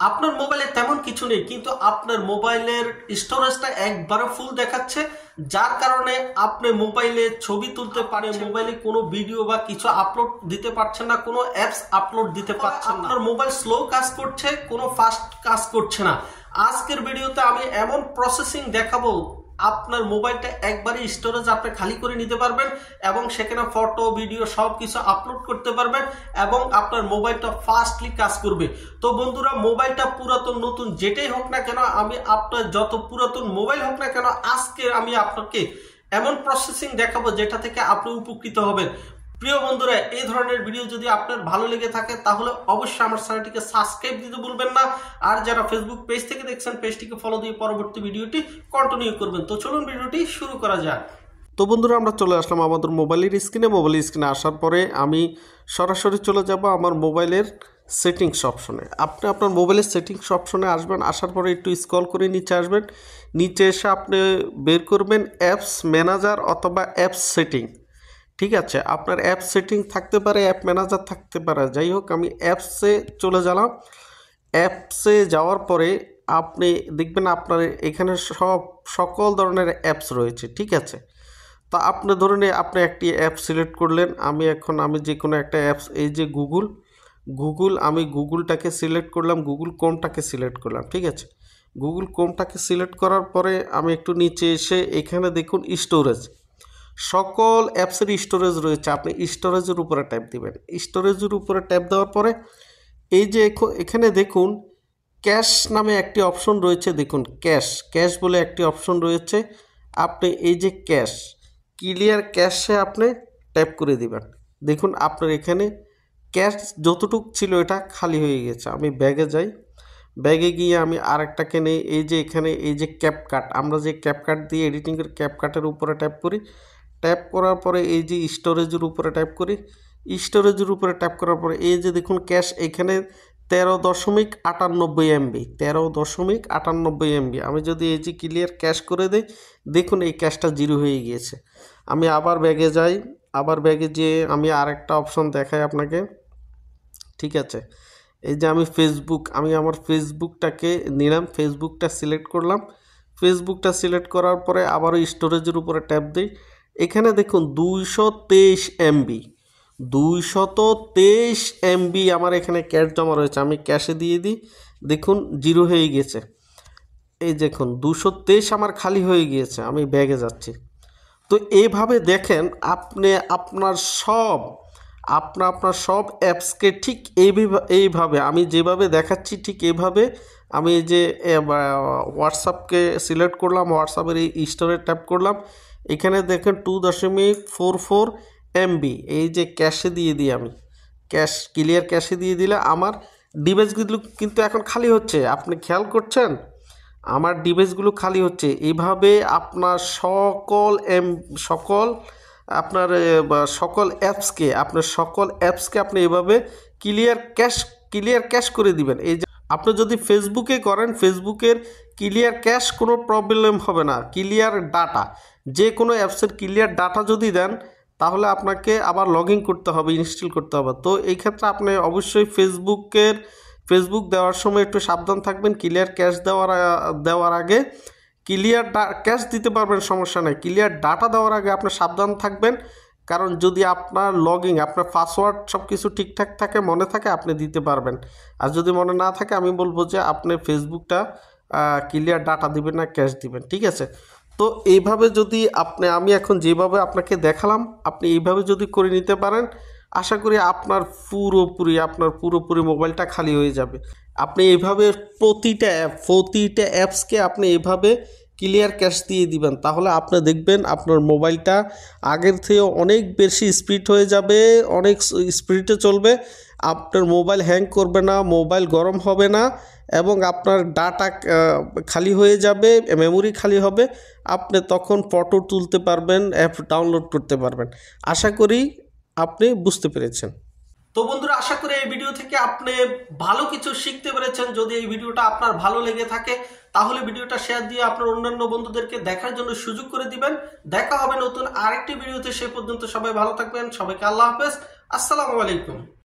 আপনার মোবাইলে তেমন কিছু নেই, কিন্তু আপনার মোবাইলের স্টোরেজটা একবারে ফুল দেখাচ্ছে, যার কারণে আপনি মোবাইলে ছবি তুলতে পারেন, মোবাইলে কোনো ভিডিও বা কিছু আপলোড দিতে পারছেন না, কোনো অ্যাপস আপলোড দিতে পারছেন না, আপনার মোবাইল স্লো কাজ করছে, কোনো ফাস্ট কাজ করছে না। আজকের ভিডিওতে আমি এমন প্রসেসিং দেখাবো, আপনার মোবাইলটা একবারে স্টোরেজ আপনি খালি করে নিতে পারবেন এবং সেখানে ফটো ভিডিও সব কিছু আপলোড করতে পারবেন এবং আপনার মোবাইলটা ফাস্টলি কাজ করবে। তো বন্ধুরা, মোবাইলটা পুরাতন নতুন যেটাই হোক না কেন, আমি আপনার যত পুরাতন মোবাইল হোক না কেন, আজকে আমি আপনাকে এমন প্রসেসিং দেখাবো যেটা থেকে আপনি উপকৃত হবেন। প্রিয় বন্ধুরা, এই ধরনের ভিডিও যদি আপনার ভালো লেগে থাকে তাহলে অবশ্যই আমার চ্যানেলটিকে সাবস্ক্রাইব দিতে ভুলবেন না। আর যারা ফেসবুক পেজ থেকে দেখছেন, পেজটিকে ফলো দিয়ে পরবর্তী ভিডিওটি কন্টিনিউ করবেন। তো চলুন ভিডিওটি শুরু করা যাক। তো বন্ধুরা, আমরা চলে আসলাম আমাদের মোবাইলের স্ক্রিনে আসার পরে আমি সরাসরি চলে যাব আমার মোবাইলের সেটিংস অপশনে। আপনি আপনার মোবাইলের সেটিংস অপশনে আসবেন, আসার পরে একটু স্ক্রল করে নিচে আসবেন। নিচে এসে আপনি বের করবেন অ্যাপস ম্যানেজার অথবা অ্যাপস সেটিং। ঠিক আছে, আপনার অ্যাপ সেটিং থাকতে পারে, অ্যাপ ম্যানেজার থাকতে পারে, যাই হোক আমি অ্যাপসে চলে গেলাম। অ্যাপসে যাওয়ার পরে আপনি দেখবেন আপনার এখানে সকল ধরনের অ্যাপস রয়েছে। ঠিক আছে, তো আপনি ধরুন আপনি একটি অ্যাপ সিলেক্ট করলেন। আমি যে কোনো একটা অ্যাপস, এই যে গুগল, আমি গুগলটাকে সিলেক্ট করলাম, গুগল ক্রোমটাকে সিলেক্ট করলাম। ঠিক আছে, গুগল ক্রোমটাকে সিলেক্ট করার পরে আমি একটু নিচে এসে এখানে দেখুন স্টোরেজ, সকল অ্যাপসের স্টোরেজ রয়েছে। আপনি স্টোরেজের উপরে ট্যাপ দিবেন। স্টোরেজের উপরে ট্যাপ দেওয়ার পরে এই যে এখানে দেখুন ক্যাশ নামে একটি অপশন রয়েছে। দেখুন ক্যাশ বলে একটি অপশন রয়েছে। আপনি এই যে ক্লিয়ার ক্যাশে আপনি ট্যাপ করে দিবেন। দেখুন আপনার এখানে ক্যাশ যতটুকু ছিল এটা খালি হয়ে গেছে। আমি ব্যাগে যাই, ব্যাগে গিয়ে আমি আরেকটাকে নেই। এই যে এখানে এই যে ক্যাপকাট, আমরা যে ক্যাপকাট দিয়ে এডিটিংয়ের ক্যাপকাটের উপরে ট্যাপ করি, ট্যাপ করার পরে এই যে স্টোরেজের উপরে ট্যাপ করি, স্টোরেজের উপরে ট্যাপ করার পরে এই যে দেখুন ক্যাশ এখানে 13.98 MB, 13.98 MB। আমি যদি এই যে ক্লিয়ার ক্যাশ করে দিই, দেখুন এই ক্যাশটা জিরো হয়ে গিয়েছে। আমি আবার ব্যাগে যাই, আবার ব্যাগে যেয়ে আমি আরেকটা অপশন দেখাই আপনাকে। ঠিক আছে, এই যে আমি আমার ফেসবুকটাকে নিলাম, ফেসবুকটা সিলেক্ট করলাম। ফেসবুকটা সিলেক্ট করার পরে আবারও স্টোরেজের উপরে ট্যাপ দিই। এখানে দেখুন 223 MB, 223 MB আমার এখানে ক্যাশ জমা রয়েছে। আমি ক্যাশে দিয়ে দিই, দেখুন জিরো হয়ে গেছে। এই দেখুন 223 আমার খালি হয়ে গিয়েছে। আমি ব্যাগে যাচ্ছি। তো এইভাবে দেখেন আপনি আপনার সব অ্যাপসকে ঠিক এইভাবে আমি যেভাবে দেখাচ্ছি ঠিক এইভাবে আমি এই যে হোয়াটসঅ্যাপকে সিলেক্ট করলাম, হোয়াটসঅ্যাপের এই স্টোরে ট্যাপ করলাম। এখানে দেখেন 2.44 MB এই যে ক্যাশে দিয়ে দিই, আমি ক্লিয়ার ক্যাশে দিয়ে দিলে আমার ডিভাইসগুলো কিন্তু এখন খালি হচ্ছে। আপনি খেয়াল করছেন আমার ডিভাইসগুলো খালি হচ্ছে। এইভাবে আপনার সকল অ্যাপসকে আপনি এভাবে ক্লিয়ার ক্যাশ করে দিবেন। এই যে আপনি যদি ফেসবুকে করেন, ফেসবুকের ক্লিয়ার ক্যাশ কোনো প্রবলেম হবে না। ক্লিয়ার ডাটা, যে কোনো অ্যাপসের ক্লিয়ার ডাটা যদি দেন তাহলে আপনাকে আবার লগ ইন করতে হবে, ইনস্টল করতে হবে। তো এই ক্ষেত্রে আপনি অবশ্যই ফেসবুক দেওয়ার সময় একটু সাবধান থাকবেন। ক্লিয়ার ক্যাশ দেওয়ার আগে ক্লিয়ার ক্যাশ দিতে পারবেন, সমস্যা নেই। ক্লিয়ার ডাটা দেওয়ার আগে আপনি সাবধান থাকবেন, কারণ যদি আপনার আপনার পাসওয়ার্ড সব কিছু ঠিকঠাক থাকে, মনে থাকে, আপনি দিতে পারবেন। আর যদি মনে না থাকে, আমি বলবো যে আপনি ফেসবুকটা ক্লিয়ার ডাটা দিবেন না, ক্যাশ দিবেন। ঠিক আছে, তো এইভাবে যদি আমি এখন যেভাবে আপনাকে দেখালাম, আপনি এইভাবে যদি করে নিতে পারেন, আশা করি আপনার পুরোপুরি মোবাইলটা খালি হয়ে যাবে। আপনি এইভাবে প্রতিটা অ্যাপসকে আপনি এইভাবে ক্লিয়ার ক্যাশ দিয়ে দিবেন, তাহলে আপনি দেখবেন আপনার মোবাইলটা আগের থেকে অনেক বেশি স্পিড হয়ে যাবে, অনেক স্পিডে চলবে। আপনার মোবাইল হ্যাং করবে না, মোবাইল গরম হবে না এবং আপনার ডাটা খালি হয়ে যাবে, মেমোরি খালি হবে। আপনি তখন ফটো তুলতে পারবেন, অ্যাপ ডাউনলোড করতে পারবেন। আশা করি আপনি বুঝতে পেরেছেন। তো বন্ধুরা, আশা করি এই ভিডিও থেকে আপনি ভালো কিছু শিখতে পেরেছেন। যদি এই ভিডিওটা আপনার ভালো লেগে থাকে তাহলে ভিডিওটা শেয়ার দিয়ে আপনার অন্যান্য বন্ধুদেরকে দেখার জন্য সুযোগ করে দিবেন। দেখা হবে নতুন আরেকটি ভিডিওতে। সে পর্যন্ত সবাই ভালো থাকবেন। সবাইকে আল্লাহ হাফেজ, আসসালামু আলাইকুম।